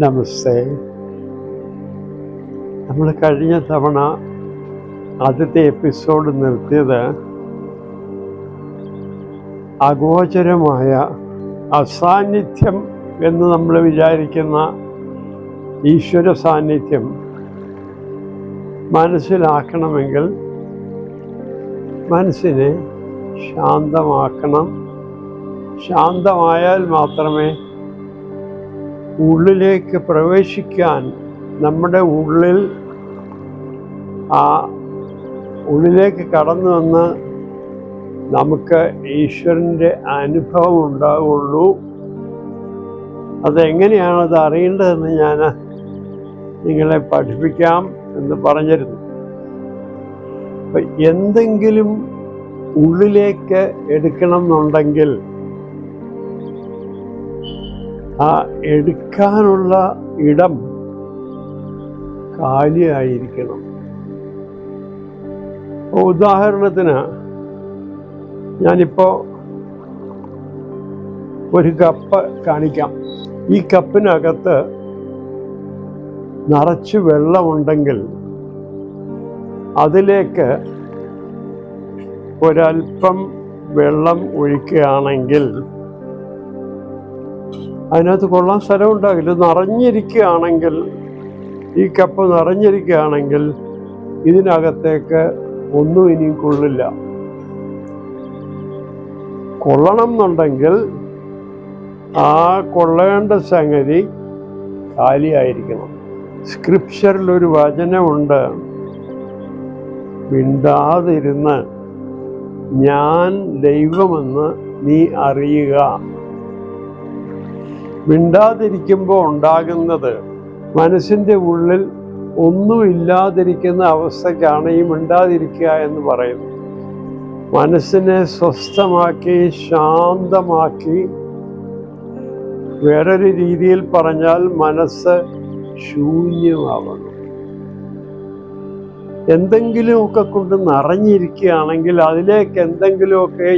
നമസ്തേ. നമ്മൾ കഴിഞ്ഞ തവണ ആദ്യത്തെ എപ്പിസോഡ് നിർത്തിയത് അഗോചരമായ അസാന്നിധ്യം എന്ന് നമ്മൾ വിചാരിക്കുന്ന ഈശ്വര സാന്നിധ്യം മനസ്സിലാക്കണമെങ്കിൽ മനസ്സിനെ ശാന്തമാക്കണം. ശാന്തമായാൽ മാത്രമേ ഉള്ളിലേക്ക് പ്രവേശിക്കാൻ, നമ്മുടെ ഉള്ളിലേക്ക് കടന്നു വന്ന് നമുക്ക് ഈശ്വരൻ്റെ അനുഭവം ഉണ്ടാവുള്ളൂ. അതെങ്ങനെയാണത് അറിയേണ്ടതെന്ന് ഞാൻ നിങ്ങളെ പഠിപ്പിക്കാം എന്ന് പറഞ്ഞിരുന്നു. അപ്പം എന്തെങ്കിലും ഉള്ളിലേക്ക് എടുക്കണം എന്നുണ്ടെങ്കിൽ ആ എടുക്കാനുള്ള ഇടം കാലിയായിരിക്കണം. ഉദാഹരണത്തിന് ഞാനിപ്പോൾ ഒരു കപ്പ് കാണിക്കാം. ഈ കപ്പിനകത്ത് നിറച്ച് വെള്ളമുണ്ടെങ്കിൽ അതിലേക്ക് ഒരൽപ്പം വെള്ളം ഒഴിക്കുകയാണെങ്കിൽ അതിനകത്ത് കൊള്ളാൻ സ്ഥലം ഉണ്ടാകില്ല. നിറഞ്ഞിരിക്കുകയാണെങ്കിൽ, ഈ കപ്പ് നിറഞ്ഞിരിക്കുകയാണെങ്കിൽ ഇതിനകത്തേക്ക് ഒന്നും ഇനിയും കൊള്ളില്ല. കൊള്ളണം എന്നുണ്ടെങ്കിൽ ആ കൊള്ളേണ്ട സംഗതി കാലിയായിരിക്കണം. സ്ക്രിപ്ചറിലൊരു വചനമുണ്ട്, മിണ്ടാതിരുന്ന് ഞാൻ ദൈവമെന്ന് നീ അറിയുക. മിണ്ടാതിരിക്കുമ്പോൾ ഉണ്ടാകുന്നത്, മനസ്സിൻ്റെ ഉള്ളിൽ ഒന്നുമില്ലാതിരിക്കുന്ന അവസ്ഥയ്ക്കാണ് ഈ മിണ്ടാതിരിക്കുക എന്ന് പറയുന്നത്. മനസ്സിനെ സ്വസ്ഥമാക്കി ശാന്തമാക്കി, വേറൊരു രീതിയിൽ പറഞ്ഞാൽ മനസ്സ് ശൂന്യമാവണം. എന്തെങ്കിലുമൊക്കെ കൊണ്ട് നിറഞ്ഞിരിക്കുകയാണെങ്കിൽ അതിലേക്ക് എന്തെങ്കിലുമൊക്കെ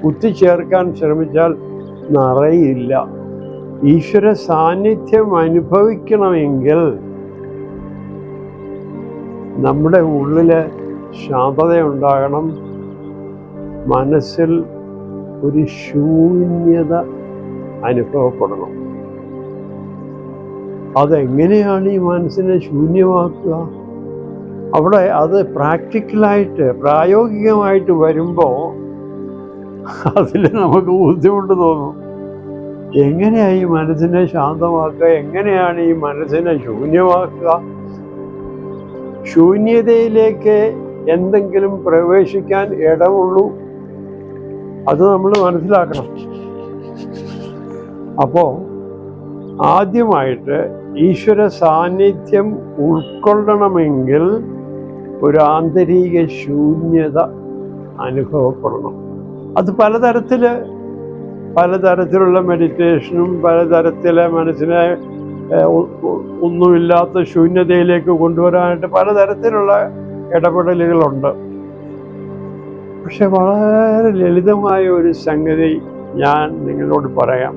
കുത്തിച്ചേർക്കാൻ ശ്രമിച്ചാൽ നിറയില്ല. ഈശ്വര സാന്നിധ്യം അനുഭവിക്കണമെങ്കിൽ നമ്മുടെ ഉള്ളില് ശാന്തതയുണ്ടാകണം. മനസ്സിൽ ഒരു ശൂന്യത അനുഭവപ്പെടണം. അതെങ്ങനെയാണ് ഈ മനസ്സിനെ ശൂന്യമാക്കുക? അവിടെ അത് പ്രാക്ടിക്കലായിട്ട്, പ്രായോഗികമായിട്ട് വരുമ്പോൾ അതിൽ നമുക്ക് ബുദ്ധിമുട്ട് തോന്നും. എങ്ങനെയാണ് ഈ മനസ്സിനെ ശാന്തമാക്കുക? എങ്ങനെയാണ് ഈ മനസ്സിനെ ശൂന്യമാക്കുക? ശൂന്യതയിലേക്ക് എന്തെങ്കിലും പ്രവേശിക്കാൻ ഇടമുള്ളൂ. അത് നമ്മൾ മനസ്സിലാക്കണം. അപ്പോൾ ആദ്യമായിട്ട് ഈശ്വര സാന്നിധ്യം ഉൾക്കൊള്ളണമെങ്കിൽ ഒരു ആന്തരിക ശൂന്യത അനുഭവപ്പെടണം. അത് പലതരത്തിലുള്ള മെഡിറ്റേഷനും പലതരത്തിലെ മനസ്സിനെ ഒന്നുമില്ലാത്ത ശൂന്യതയിലേക്ക് കൊണ്ടുവരാനായിട്ട് പലതരത്തിലുള്ള ഇടപെടലുകളുണ്ട്. പക്ഷെ വളരെ ലളിതമായ ഒരു സംഗതി ഞാൻ നിങ്ങളോട് പറയാം.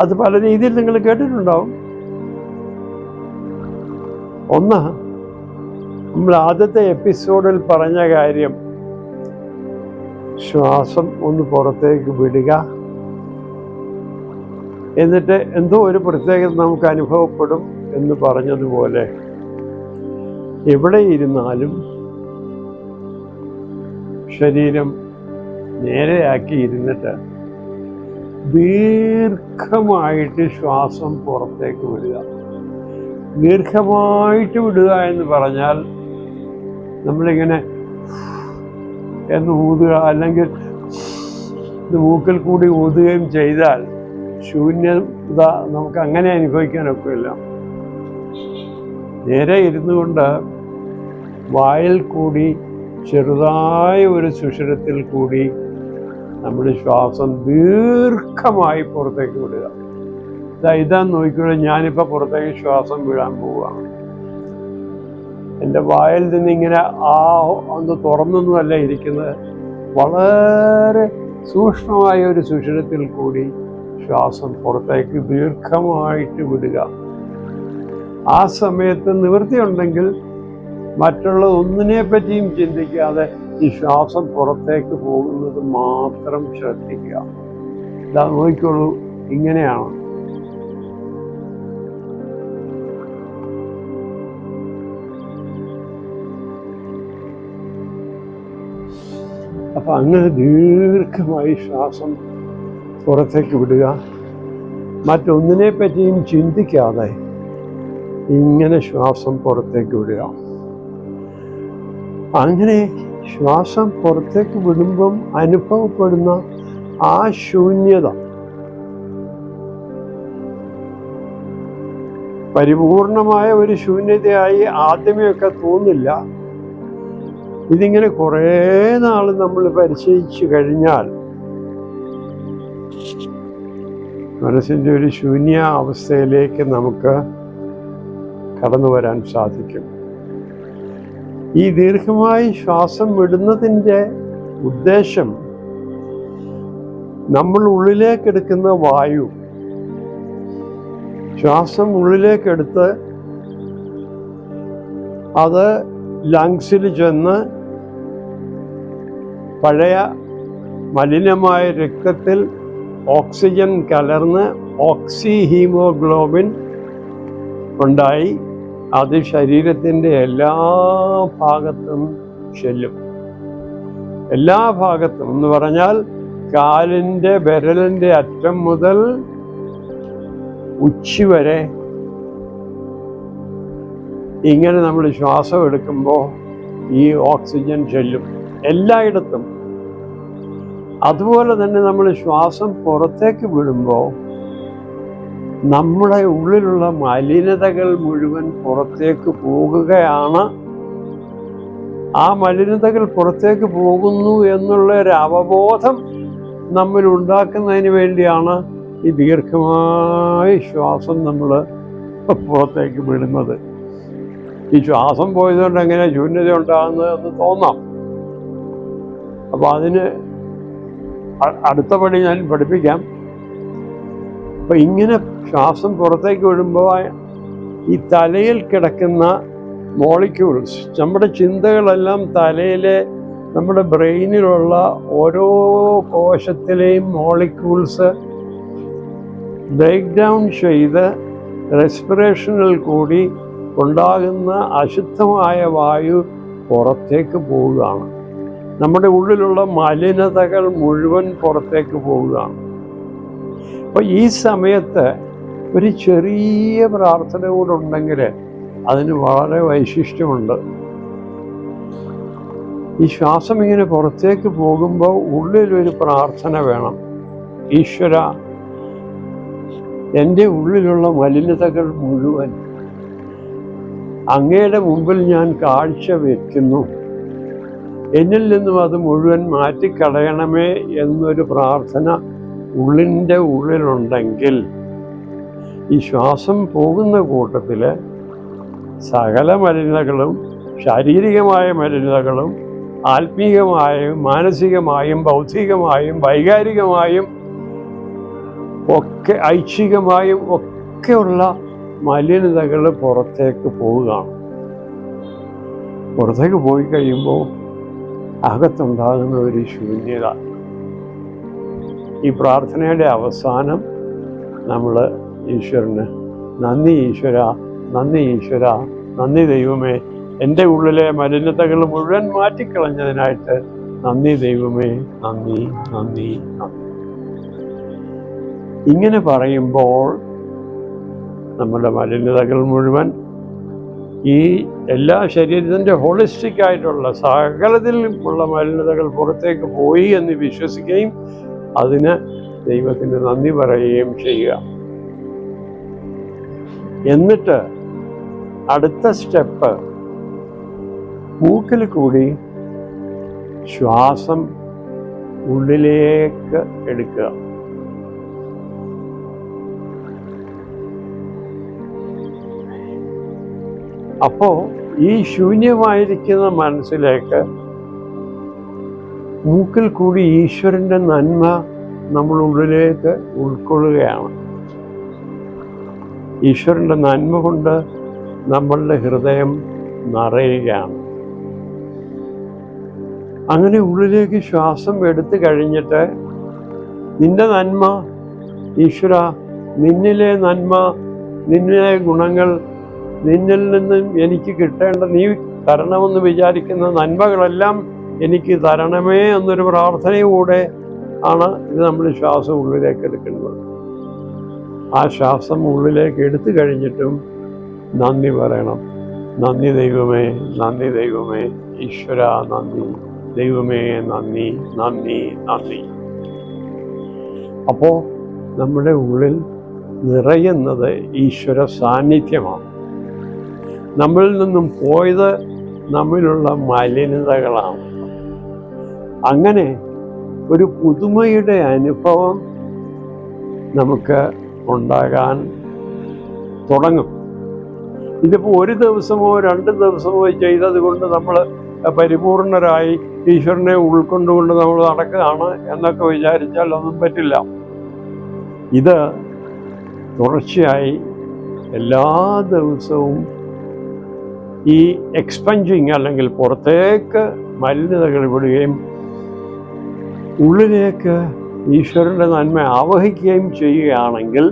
അത് പല രീതിയിൽ നിങ്ങൾ കേട്ടിട്ടുണ്ടാവും. ഒന്ന്, നമ്മൾ ആദ്യത്തെ എപ്പിസോഡിൽ പറഞ്ഞ കാര്യം, ശ്വാസം ഒന്ന് പുറത്തേക്ക് വിടുക. എന്നിട്ട് എന്തോ ഒരു പ്രത്യേകത നമുക്ക് അനുഭവപ്പെടും എന്ന് പറഞ്ഞതുപോലെ എവിടെ ഇരുന്നാലും ശരീരം നേരെയാക്കി ഇരുന്നിട്ട് ദീർഘമായിട്ട് ശ്വാസം പുറത്തേക്ക് വിടുക. ദീർഘമായിട്ട് വിടുക എന്ന് പറഞ്ഞാൽ നമ്മളിങ്ങനെ എന്ന് ഊതുക, അല്ലെങ്കിൽ മൂക്കിൽ കൂടി ഊതുകയും ചെയ്താൽ ശൂന്യത നമുക്ക് അങ്ങനെ അനുഭവിക്കാനൊക്കില്ല. നേരെ ഇരുന്നു കൊണ്ട് വായിൽ കൂടി ചെറുതായ ഒരു സുഷിരത്തിൽ കൂടി നമ്മുടെ ശ്വാസം ദീർഘമായി പുറത്തേക്ക് വിടുക. ഇതാ നോക്കിക്കൂടെ, ഞാനിപ്പോൾ പുറത്തേക്ക് ശ്വാസം വിടാൻ പോവുകയാണ്. എൻ്റെ വായിൽ നിന്നിങ്ങനെ ഒന്ന് തുറന്നൊന്നുമല്ല ഇരിക്കുന്നത്, വളരെ സൂക്ഷ്മമായ ഒരു സുഷിരത്തിൽ കൂടി ശ്വാസം പുറത്തേക്ക് ദീർഘമായിട്ട് വിടുക. ആ സമയത്ത് നിവൃത്തിയുണ്ടെങ്കിൽ മറ്റുള്ള ഒന്നിനെ പറ്റിയും ചിന്തിക്കാതെ ഈ ശ്വാസം പുറത്തേക്ക് പോകുന്നത് മാത്രം ശ്രദ്ധിക്കുക. ഇതാ നോക്കിക്കോളൂ, ഇങ്ങനെയാണ്. അപ്പൊ അങ്ങനെ ദീർഘമായി ശ്വാസം പുറത്തേക്ക് വിടുക. മറ്റൊന്നിനെ പറ്റിയും ചിന്തിക്കാതെ ഇങ്ങനെ ശ്വാസം പുറത്തേക്ക് വിടുക. അങ്ങനെ ശ്വാസം പുറത്തേക്ക് വിടുമ്പം അനുഭവപ്പെടുന്ന ആ ശൂന്യത പരിപൂർണമായ ഒരു ശൂന്യതയായി ആദ്യമേയൊക്കെ തോന്നില്ല. ഇതിങ്ങനെ കുറേ നാൾ നമ്മൾ പരിശീലിച്ചു കഴിഞ്ഞാൽ മനസ്സിൻ്റെ ഒരു ശൂന്യ അവസ്ഥയിലേക്ക് നമുക്ക് കടന്നു വരാൻ സാധിക്കും. ഈ ദീർഘമായി ശ്വാസം വിടുന്നതിൻ്റെ ഉദ്ദേശം നമ്മൾ ഉള്ളിലേക്കെടുക്കുന്ന വായു, ശ്വാസം ഉള്ളിലേക്കെടുത്ത് അത് ലങ്സിൽ ചെന്ന് പഴയ മലിനമായ രക്തത്തിൽ ഓക്സിജൻ കലർന്ന് ഓക്സി ഹീമോഗ്ലോബിൻ ഉണ്ടായി അത് ശരീരത്തിൻ്റെ എല്ലാ ഭാഗത്തും ചെല്ലും. എല്ലാ ഭാഗത്തും എന്ന് പറഞ്ഞാൽ കാലിൻ്റെ വിരലിൻ്റെ അറ്റം മുതൽ ഉച്ചി വരെ ഇങ്ങനെ നമ്മൾ ശ്വാസം എടുക്കുമ്പോൾ ഈ ഓക്സിജൻ ചെല്ലും എല്ലായിടത്തും. അതുപോലെ തന്നെ നമ്മൾ ശ്വാസം പുറത്തേക്ക് വിടുമ്പോൾ നമ്മുടെ ഉള്ളിലുള്ള മലിനതകൾ മുഴുവൻ പുറത്തേക്ക് പോകുകയാണ്. ആ മലിനതകൾ പുറത്തേക്ക് പോകുന്നു എന്നുള്ള ഒരു അവബോധം നമ്മൾ ഉണ്ടാക്കുന്നതിന് വേണ്ടിയാണ് ഈ ദീർഘമായ ശ്വാസം നമ്മൾ പുറത്തേക്ക് വിടുന്നത്. ഈ ശ്വാസം പോയതുകൊണ്ട് എങ്ങനെ ശൂന്യത ഉണ്ടാകുന്നതെന്ന് തോന്നാം. അപ്പോൾ അതിന് അടുത്ത പടി ഞാൻ പഠിപ്പിക്കാം. അപ്പം ഇങ്ങനെ ശ്വാസം പുറത്തേക്ക് വിടുമ്പോൾ ഈ തലയിൽ കിടക്കുന്ന മോളിക്യൂൾസ്, നമ്മുടെ ചിന്തകളെല്ലാം തലയിലെ നമ്മുടെ ബ്രെയിനിലുള്ള ഓരോ കോശത്തിലെയും മോളിക്യൂൾസ് ബ്രേക്ക് ഡൗൺ ചെയ്ത് റെസ്പിറേഷനിൽ കൂടി ഉണ്ടാകുന്ന അശുദ്ധമായ വായു പുറത്തേക്ക് പോവുകയാണ്. നമ്മുടെ ഉള്ളിലുള്ള മലിനതകൾ മുഴുവൻ പുറത്തേക്ക് പോവുകയാണ്. അപ്പോൾ ഈ സമയത്ത് ഒരു ചെറിയ പ്രാർത്ഥന കൂടെ ഉണ്ടെങ്കിൽ അതിന് വളരെ വൈശിഷ്ട്യമുണ്ട്. ഈ ശ്വാസം ഇങ്ങനെ പുറത്തേക്ക് പോകുമ്പോൾ ഉള്ളിലൊരു പ്രാർത്ഥന വേണം. ഈശ്വര, എൻ്റെ ഉള്ളിലുള്ള മലിനതകൾ മുഴുവൻ അങ്ങയുടെ മുമ്പിൽ ഞാൻ കാഴ്ച വയ്ക്കുന്നു, എന്നിൽ നിന്നും അത് മുഴുവൻ മാറ്റിക്കളയണമേ എന്നൊരു പ്രാർത്ഥന ഉള്ളിൻ്റെ ഉള്ളിലുണ്ടെങ്കിൽ ഈ ശ്വാസം പോകുന്ന കൂട്ടത്തിൽ സകല മലിനതകളും, ശാരീരികമായ മലിനതകളും ആത്മീയമായും മാനസികമായും ബൗദ്ധികമായും വൈകാരികമായും ഒക്കെ ഐച്ഛികമായും ഒക്കെയുള്ള മലിനതകൾ പുറത്തേക്ക് പോവുകയാണ്. പുറത്തേക്ക് പോയി കഴിയുമ്പോൾ അകത്തുണ്ടാകുന്ന ഒരു ശൂന്യത. ഈ പ്രാർത്ഥനയുടെ അവസാനം നമ്മൾ ഈശ്വരന് നന്ദി ഈശ്വര, നന്ദി ഈശ്വര, നന്ദി ദൈവമേ, എൻ്റെ ഉള്ളിലെ മലിനതകൾ മുഴുവൻ മാറ്റിക്കളഞ്ഞതിനായിട്ട് നന്ദി ദൈവമേ, നന്ദി നന്ദി നന്ദി. ഇങ്ങനെ പറയുമ്പോൾ നമ്മുടെ മലിനതകൾ മുഴുവൻ ഈ എല്ലാ ശരീരത്തിൻ്റെ ഹോളിസ്റ്റിക് ആയിട്ടുള്ള സകലത്തിൽ ഉള്ള മലിനതകൾ പുറത്തേക്ക് പോയി എന്ന് വിശ്വസിക്കുകയും അതിന് ദൈവത്തിന് നന്ദി പറയുകയും ചെയ്യുക. എന്നിട്ട് അടുത്ത സ്റ്റെപ്പ് മൂക്കിൽ കൂടി ശ്വാസം ഉള്ളിലേക്ക് എടുക്കുക. അപ്പോൾ ഈ ശൂന്യമായിരിക്കുന്ന മനസ്സിലേക്ക് മൂക്കിൽ കൂടി ഈശ്വരൻ്റെ നന്മ നമ്മൾ ഉള്ളിലേക്ക് ഉൾക്കൊള്ളുകയാണ്. ഈശ്വരൻ്റെ നന്മ കൊണ്ട് നമ്മളുടെ ഹൃദയം നിറയുകയാണ്. അങ്ങനെ ഉള്ളിലേക്ക് ശ്വാസം എടുത്തു കഴിഞ്ഞിട്ട് നിന്റെ നന്മ ഈശ്വര, നിന്നിലെ നന്മ, നിന്നിലെ ഗുണങ്ങൾ, നിന്നിൽ നിന്നും എനിക്ക് കിട്ടേണ്ട, നീ തരണമെന്ന് വിചാരിക്കുന്ന നന്മകളെല്ലാം എനിക്ക് തരണമേ എന്നൊരു പ്രാർത്ഥനയോടെ ആണ് ഇത് നമ്മൾ ശ്വാസം ഉള്ളിലേക്ക് എടുക്കുന്നത്. ആ ശ്വാസം ഉള്ളിലേക്ക് എടുത്തു കഴിഞ്ഞിട്ടും നന്ദി പറയണം. നന്ദി ദൈവമേ, നന്ദി ദൈവമേ, ഈശ്വര നന്ദി, ദൈവമേ നന്ദി, നന്ദി, നന്ദി. അപ്പോൾ നമ്മുടെ ഉള്ളിൽ നിറയുന്നത് ഈശ്വര സാന്നിധ്യമാണ്. നമ്മളിൽ നിന്നും പോയത് നമ്മിലുള്ള മലിനതകളാണ്. അങ്ങനെ ഒരു പുതുമയുടെ അനുഭവം നമുക്ക് ഉണ്ടാകാൻ തുടങ്ങും. ഇതിപ്പോൾ ഒരു ദിവസമോ 2 ദിവസമോ ചെയ്തത് കൊണ്ട് നമ്മൾ പരിപൂർണരായി ഈശ്വരനെ ഉൾക്കൊണ്ടുകൊണ്ട് നമ്മൾ നടക്കുകയാണ് എന്നൊക്കെ വിചാരിച്ചാൽ ഒന്നും പറ്റില്ല. ഇത് തുടർച്ചയായി എല്ലാ ദിവസവും ഈ എക്സ്പെഞ്ചിങ് അല്ലെങ്കിൽ പുറത്തേക്ക് മലിനതകൾ വിടുകയും ഉള്ളിലേക്ക് ഈശ്വരൻ്റെ നന്മ ആവഹിക്കുകയും ചെയ്യുകയാണെങ്കിൽ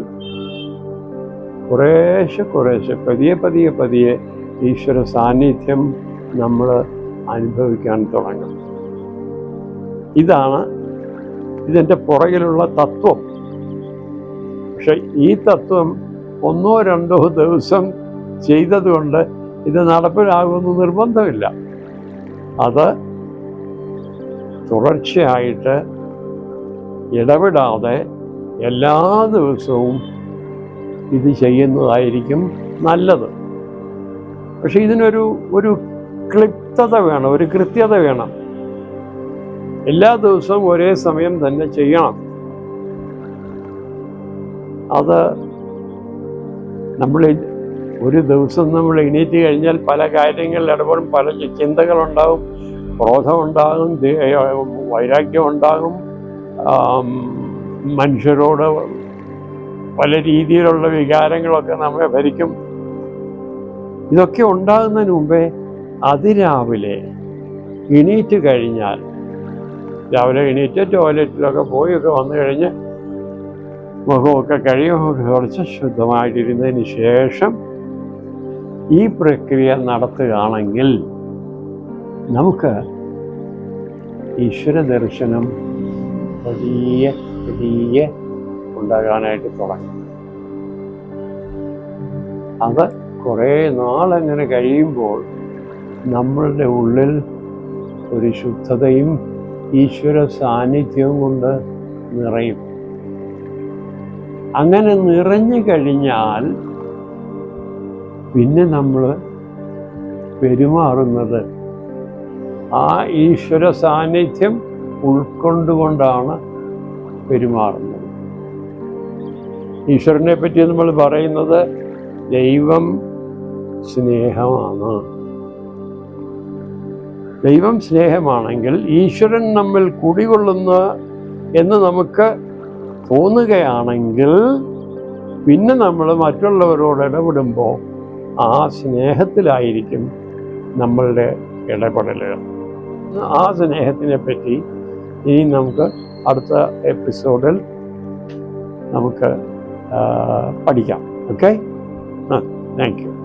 കുറേശ്ശെ പതിയെ ഈശ്വര സാന്നിധ്യം നമ്മൾ അനുഭവിക്കാൻ തുടങ്ങും. ഇതാണ് ഇതിൻ്റെ പുറകിലുള്ള തത്വം. പക്ഷെ ഈ തത്വം 1-2 ദിവസം ചെയ്തതുകൊണ്ട് ഇത് നടപ്പിലാകുമെന്ന് നിർബന്ധമില്ല. അത് തുടർച്ചയായിട്ട് ഇടപെടാതെ എല്ലാ ദിവസവും ഇത് ചെയ്യുന്നതായിരിക്കും നല്ലത്. പക്ഷെ ഇതിനൊരു ക്ലിപ്തത വേണം, ഒരു കൃത്യത വേണം. എല്ലാ ദിവസവും ഒരേ സമയം തന്നെ ചെയ്യണം. അത് നമ്മൾ ഒരു ദിവസം നമ്മൾ എണീറ്റ് കഴിഞ്ഞാൽ പല കാര്യങ്ങളിൽ ഇടപെടും, പല ചിന്തകളുണ്ടാകും, ക്രോധമുണ്ടാകും, വൈരാഗ്യമുണ്ടാകും, മനുഷ്യരോട് പല രീതിയിലുള്ള വികാരങ്ങളൊക്കെ നമ്മെ ഭരിക്കും. ഇതൊക്കെ ഉണ്ടാകുന്നതിന് മുമ്പേ അതിരാവിലെ എണീറ്റ് കഴിഞ്ഞാൽ, രാവിലെ എണീറ്റ് ടോയ്ലറ്റിലൊക്കെ പോയൊക്കെ വന്നു കഴിഞ്ഞ് മുഖമൊക്കെ കഴിയുമൊക്കെ കുറച്ച് ശുദ്ധമായിട്ടിരുന്നതിന് ശേഷം ഈ പ്രക്രിയ നടത്തുകയാണെങ്കിൽ നമുക്ക് ഈശ്വര ദർശനം പതിയെ ഉണ്ടാകാനായിട്ട് തുടങ്ങും. അത് കുറേ നാളങ്ങനെ കഴിയുമ്പോൾ നമ്മളുടെ ഉള്ളിൽ ഒരു ശുദ്ധതയും ഈശ്വര സാന്നിധ്യവും കൊണ്ട് നിറയും. അങ്ങനെ നിറഞ്ഞു കഴിഞ്ഞാൽ പിന്നെ നമ്മൾ പെരുമാറുന്നത് ആ ഈശ്വര സാന്നിധ്യം ഉൾക്കൊണ്ടുകൊണ്ടാണ് പെരുമാറുന്നത്. ഈശ്വരനെ പറ്റി നമ്മൾ പറയുന്നത് ദൈവം സ്നേഹമാണ്. ദൈവം സ്നേഹമാണെങ്കിൽ ഈശ്വരൻ നമ്മിൽ കുടികൊള്ളുന്ന എന്ന് നമുക്ക് തോന്നുകയാണെങ്കിൽ പിന്നെ നമ്മൾ മറ്റുള്ളവരോട് ഇടപെടുമ്പോൾ ആ സ്നേഹത്തിലായിരിക്കും നമ്മളുടെ ഇടപെടലുകൾ. ആ സ്നേഹത്തിനെ പറ്റി ഇനി നമുക്ക് അടുത്ത എപ്പിസോഡിൽ നമുക്ക് പഠിക്കാം. Okay, thank you.